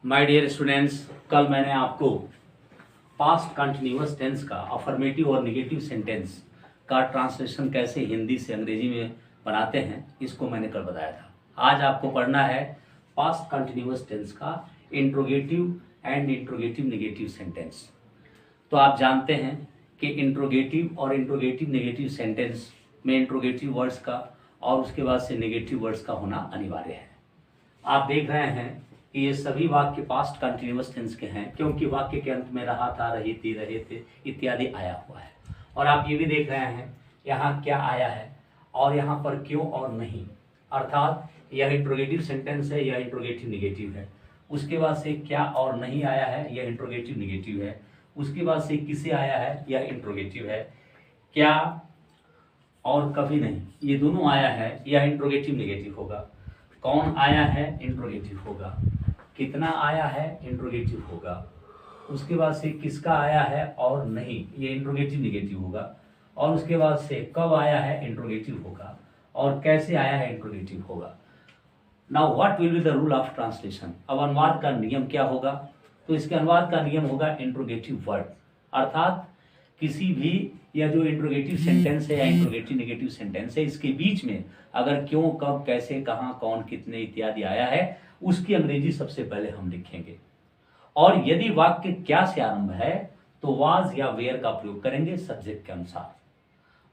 My dear students, कल मैंने आपको पास्ट कंटिन्यूअस टेंस का अफर्मेटिव और नेगेटिव सेंटेंस का ट्रांसलेशन कैसे हिंदी से अंग्रेजी में बनाते हैं इसको मैंने कल बताया था। आज आपको पढ़ना है पास्ट कंटिन्यूअस टेंस का interrogative and interrogative negative sentence. तो आप जानते हैं कि इंट्रोगेटिव और इंट्रोगेटिव नेगेटिव सेंटेंस में इंट्रोगेटिव वर्ड्स का और उसके बाद से नेगेटिव वर्ड्स का होना अनिवार्य है। आप देख रहे हैं कि ये सभी वाक्य पास्ट कंटिन्यूअस टेंस के हैं क्योंकि वाक्य के अंत में रहा था, रही थी, रहे थे इत्यादि आया हुआ है। और आप ये भी देख रहे हैं यहाँ क्या आया है और यहाँ पर क्यों और नहीं, अर्थात यह इंट्रोगेटिव सेंटेंस है, यह इंट्रोगेटिव नेगेटिव है। उसके बाद से क्या और नहीं आया है, यह इंट्रोगेटिव नेगेटिव है। उसके बाद से किसे आया है, यह इंट्रोगेटिव है। क्या और कभी नहीं, ये दोनों आया है, यह इंट्रोगेटिव नेगेटिव होगा। कौन आया है, इंट्रोगेटिव होगा। कितना आया है, इंट्रोगेटिव होगा। उसके बाद से किसका आया है और नहीं, ये इंट्रोगेटिव नेगेटिव होगा। और उसके बाद से कब आया है, इंट्रोगेटिव होगा। और कैसे आया है, इंट्रोगेटिव होगा। Now what will be the rule of translation. अब अनुवाद का नियम क्या होगा, तो इसके अनुवाद का नियम होगा इंट्रोगेटिव वर्ड, अर्थात किसी भी या जो इंट्रोगेटिव सेंटेंस है या इंट्रोगेटिव नेगेटिव सेंटेंस है, इसके बीच में अगर क्यों, कब, कैसे, कहां, कौन, कितने इत्यादि आया है उसकी अंग्रेजी सबसे पहले हम लिखेंगे। और यदि वाक्य क्या से आरंभ है तो वाज या वेयर का प्रयोग करेंगे सब्जेक्ट के अनुसार।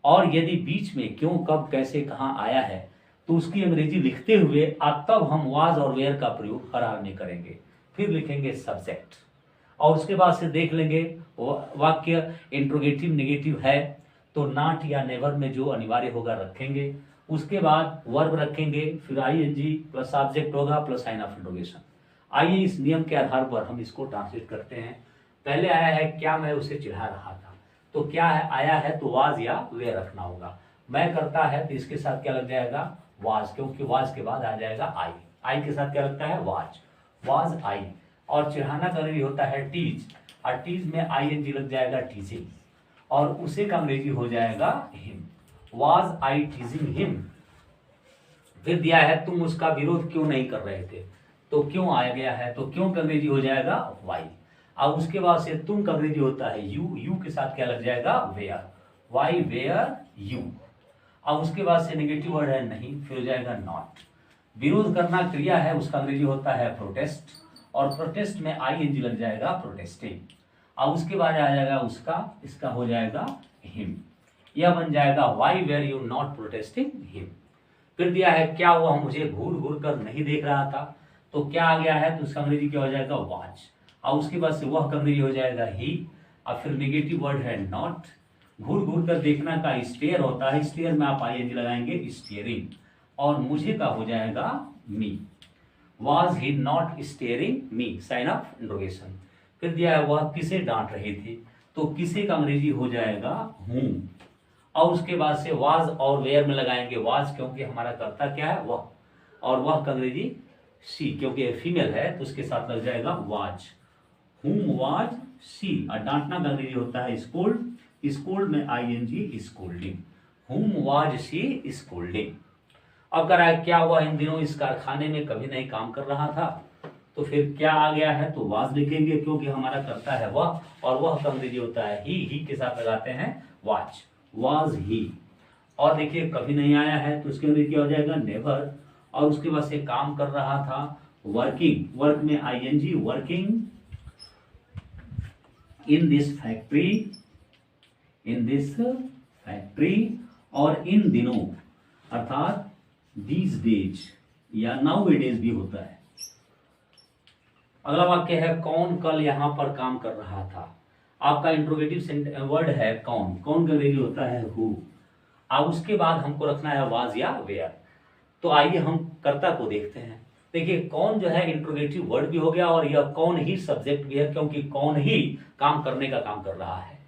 और यदि बीच में क्यों, कब, कैसे, कहां आया है तो उसकी अंग्रेजी लिखते हुए तब हम वाज और वेयर का प्रयोग हर हाल में करेंगे, फिर लिखेंगे सब्जेक्ट। और उसके बाद से देख लेंगे वाक्य इंट्रोगेटिव नेगेटिव है तो नॉट या नेवर में जो अनिवार्य होगा रखेंगे। उसके बाद वर्ब रखेंगे, फिर आईएनजी प्लस ऑब्जेक्ट होगा प्लस साइन ऑफ इंट्रोगेशन। आइए इस नियम के आधार पर हम इसको ट्रांसलेट करते हैं। पहले आया है क्या, मैं उसे चिढ़ा रहा था, तो क्या है आया है तो वाज या वे रखना होगा। मैं करता है तो इसके साथ क्या लग जाएगा, वाज, क्योंकि वाज के बाद आ जाएगा आई। आई के साथ क्या लगता है, वाज आई। और चिढ़ाना का अंग्रेजी होता है टीज, और टीज में आईएनजी लग जाएगा टीजिंग, और उसे का अंग्रेजी हो जाएगा हिम। Was I टीजिंग him. फिर दिया है तुम उसका विरोध क्यों नहीं कर रहे थे, तो क्यों आया गया है, तो क्यों का अंग्रेजी हो जाएगा वाई। अब उसके बाद से तुम का अंग्रेजी होता है यू, यू के साथ क्या लग जाएगा, वेयर, वाई वेयर यू। अब उसके बाद से नेगेटिव वर्ड है नहीं, फिर हो जाएगा नॉट। विरोध करना क्रिया है, उसका अंग्रेजी होता है प्रोटेस्ट, और प्रोटेस्ट में आईएनजी लग जाएगा प्रोटेस्टिंग। अब उसके बाद आ जाएगा उसका, इसका हो जाएगा हिम। यह बन जाएगा why were you not protesting him. फिर दिया है क्या हुआ मुझे घूर घूर कर नहीं देख रहा था, तो क्या आ गया है तो उसका अंग्रेजी क्या हो जाएगा, वॉच। और उसके बाद से वह का अंग्रेजी हो जाएगा ही। और फिर नेगेटिव वर्ड है नॉट। घूर घूर कर देखना का स्टेयर होता है, स्टेयर में आप आईएनजी लगाएंगे स्टीयरिंग, और मुझे का हो जाएगा me. Was he not staring me, sign of interrogation. फिर दिया है वह किसे डांट रही थी, तो किसे का अंग्रेजी हो जाएगा हूं। और उसके बाद से was और where में लगाएंगे was, क्योंकि हमारा कर्ता क्या है वह, और वह का अंग्रेजी सी, क्योंकि फीमेल है तो उसके साथ लग जाएगा was। whom was she। और डांटना का अंग्रेजी होता है scold, scold में ING scolding. whom was she scolding। अब कह रहा है क्या हुआ इन दिनों इस कारखाने में कभी नहीं काम कर रहा था, तो फिर क्या आ गया है तो वाज लिखेंगे क्योंकि हमारा करता है वह, और वह का अंग्रेजी होता है ही के साथ लगाते हैं वाच, वाज ही। और देखिए कभी नहीं आया है तो उसके अंग्रेजी क्या हो जाएगा नेवर। और उसके बाद से काम कर रहा था वर्किंग, वर्क में ING working in this factory, in this factory. और इन दिनों अर्थात these days या nowadays भी होता है। अगला वाक्य है कौन कल यहां पर काम कर रहा था। आपका इंट्रोगेटिव वर्ड है कौन, कौन का अंग्रेजी होता है हु। अब उसके बाद हमको रखना है वाज या वेयर। तो आइए हम कर्ता को देखते हैं। देखिए कौन जो है इंट्रोगेटिव वर्ड भी हो गया और यह कौन ही सब्जेक्ट भी है, क्योंकि कौन ही काम करने का काम कर रहा है।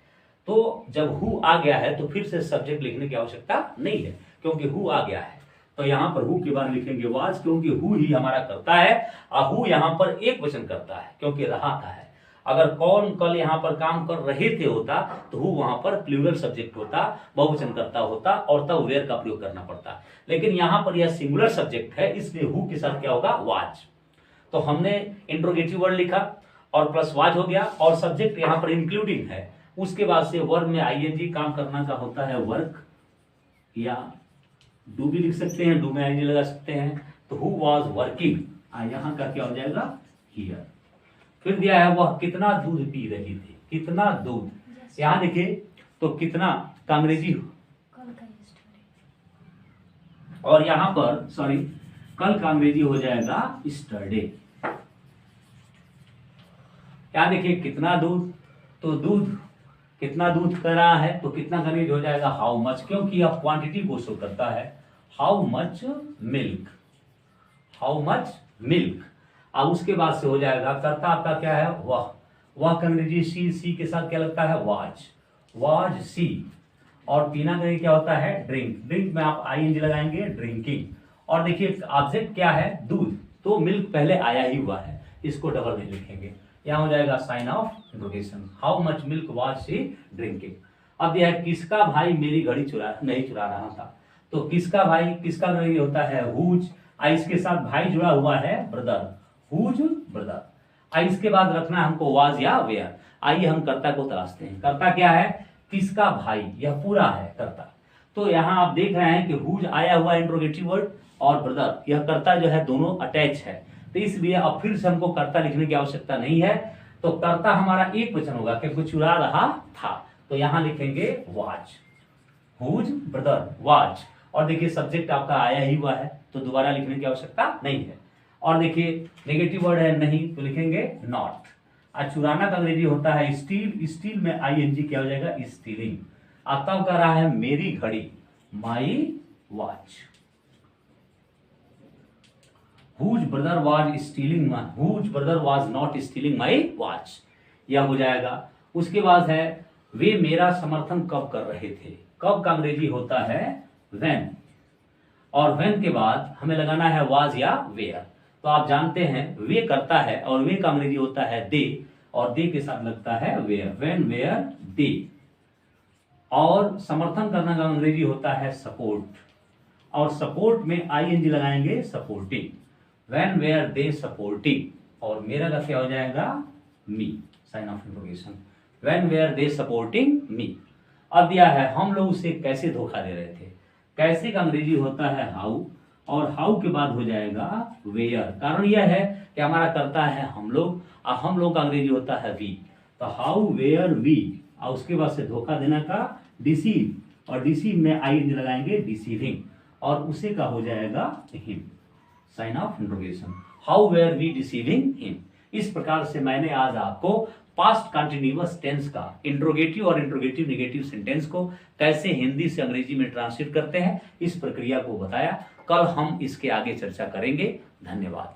तो जब हु आ गया है तो फिर से सब्जेक्ट लिखने की आवश्यकता नहीं है, क्योंकि हु आ गया है। तो यहां पर हु के बाद लिखेंगे वाज, क्योंकि हु ही हमारा करता है, और हु यहां पर एक वचन करता है क्योंकि रहा था है। अगर कौन कल यहां पर काम कर रहे थे होता तो हु वहां पर प्लूरल सब्जेक्ट होता, बहुवचन करता होता, और तब वेयर का प्रयोग करना पड़ता। लेकिन यहां पर यह सिंगुलर सब्जेक्ट है, इसलिए हु के साथ क्या होगा वाज। तो हमने इंट्रोगेटिव वर्ड लिखा और प्लस वाज हो गया और सब्जेक्ट यहाँ पर इंक्लूडिंग है। उसके बाद से वर्ब में आईएनजी काम करना का होता है वर्क, या डू भी लिख सकते हैं, डू में आईएनजी लगा सकते हैं। तो हु वाज वर्किंग, यहाँ का क्या हो जाएगा हियर। फिर दिया है वह कितना दूध पी रही थी, कितना दूध, यहाँ देखिए तो कितना का अंग्रेजी, और यहाँ पर सॉरी कल का अंग्रेजी हो जाएगा स्टरडे। यहाँ देखिए कितना दूध, तो दूध कितना दूध कर रहा है, तो कितना का अंग्रेजी हो जाएगा हाउ मच, क्योंकि यह क्वांटिटी को शो करता है। How much milk, how much milk. अब उसके बाद से हो जाएगा कर्ता आपका क्या है वह का अंग्रेजी सी के साथ क्या लगता है वाज सी। और पीना का क्या होता है ड्रिंक, ड्रिंक में आप आईएनजी लगाएंगे ड्रिंकिंग। और देखिए ऑब्जेक्ट क्या है दूध, तो मिल्क पहले आया ही हुआ है, इसको डबल नहीं लिखेंगे, यहाँ हो जाएगा sign of interrogation. How much milk was she drinking. अब यह है किसका भाई मेरी घड़ी नहीं चुरा रहा था, तो किसका भाई, किसका भाई होता है हुज, इसके साथ भाई जुड़ा हुआ है ब्रदर, हुज ब्रदर। इसके बाद रखना है हमको वाज या वेयर। आइए हम कर्ता को तलाशते हैं। कर्ता क्या है किसका भाई, यह पूरा है कर्ता। तो यहाँ आप देख रहे हैं कि हुज आया हुआ इंट्रोगेटिव वर्ड और ब्रदर, यह कर्ता जो है दोनों अटैच है, तो इसलिए अब फिर से हमको कर्ता लिखने की आवश्यकता नहीं है। तो कर्ता हमारा एक वचन होगा क्योंकि चुरा रहा था, तो यहाँ लिखेंगे वाज, हुज ब्रदर वाज। और देखिए सब्जेक्ट आपका आया ही हुआ है, तो दोबारा लिखने की आवश्यकता नहीं है। और देखिए नेगेटिव वर्ड है नहीं, तो लिखेंगे नॉट। और चुराना का अंग्रेजी होता है स्टील, स्टील में आईएनजी क्या हो जाएगा स्टीलिंग। तब कह रहा है मेरी घड़ी my watch. Whose brother was stealing my, whose brother was not stealing my watch, यह हो जाएगा। उसके बाद है वे मेरा समर्थन कब कर रहे थे, कब का अंग्रेजी होता है when, और when के बाद हमें लगाना है was या where। तो आप जानते हैं वे करता है और वे का अंग्रेजी होता है they, और they के साथ लगता है where, when where they। और समर्थन करना का अंग्रेजी होता है सपोर्ट, और सपोर्ट में आईएनजी लगाएंगे supporting, when were they supporting। और मेरा का क्या हो जाएगा me, sign of interrogation, when were they supporting me। अब दिया है हम लोग उसे कैसे धोखा दे रहे थे, कैसे का अंग्रेजी होता है हाउ, और हाउ के बाद हो जाएगा वेयर। कारण यह है कि हमारा करता है हम लोग, और हम लोग का अंग्रेजी होता है वी, तो हाउ वेयर वी। और उसके बाद से धोखा देना का डिसीव, और डिसीव में आईएनजी लगाएंगे डिसीविंग, और उसे का हो जाएगा him, sign of interrogation. How were we deceiving him. इस प्रकार से मैंने आज आपको पास्ट कंटिन्यूअस टेंस का इंट्रोगेटिव और इंट्रोगेटिव नेगेटिव सेंटेंस को कैसे हिंदी से अंग्रेजी में ट्रांसलेट करते हैं, इस प्रक्रिया को बताया। कल हम इसके आगे चर्चा करेंगे। धन्यवाद।